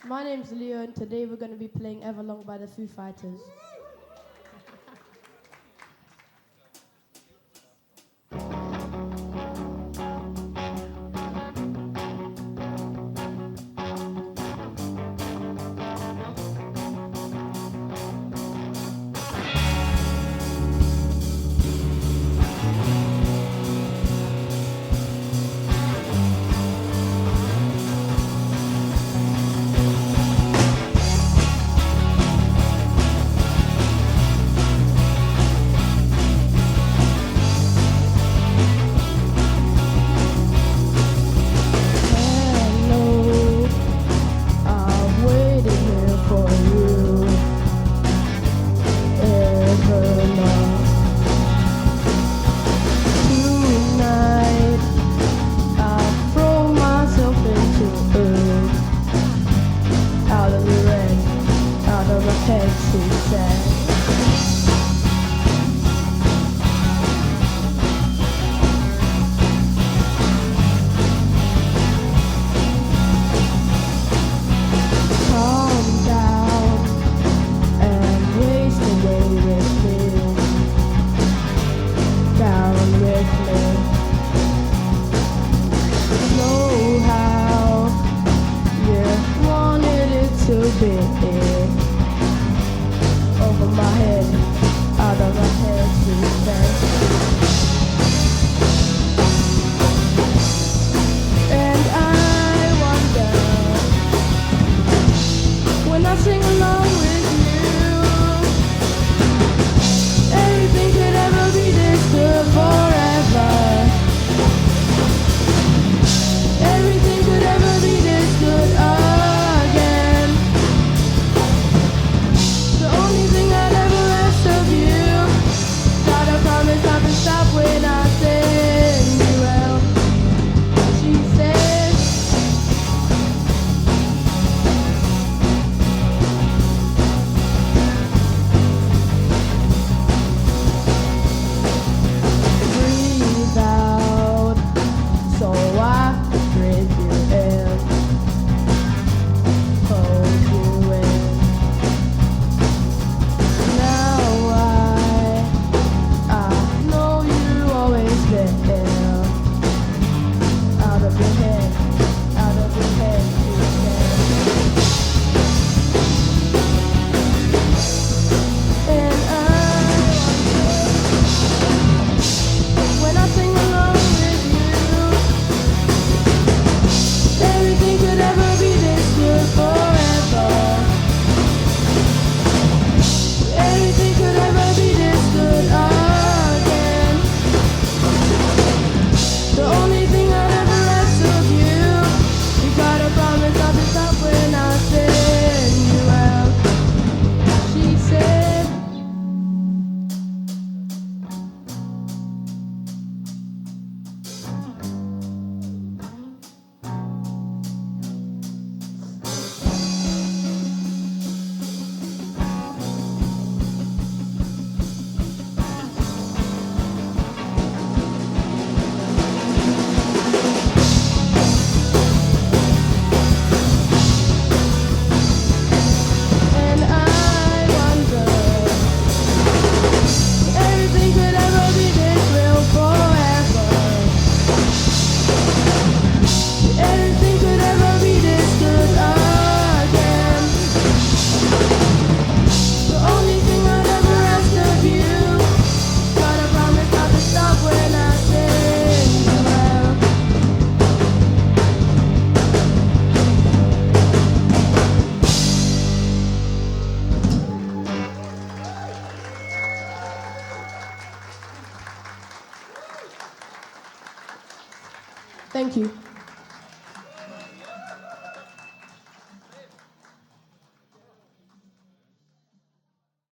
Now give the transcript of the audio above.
My name's Leo, and today we're going to be playing Everlong by the Foo Fighters. Over my head, out of my head to stand. And I wonder, when I sing along with you, everything could ever be this good forever. Everything could ever be this good again. The only thing I'd ever ask of you, gotta promise not to stop when I send you out. She said, breathe out, so I breathe you in, hold you in. Thank you.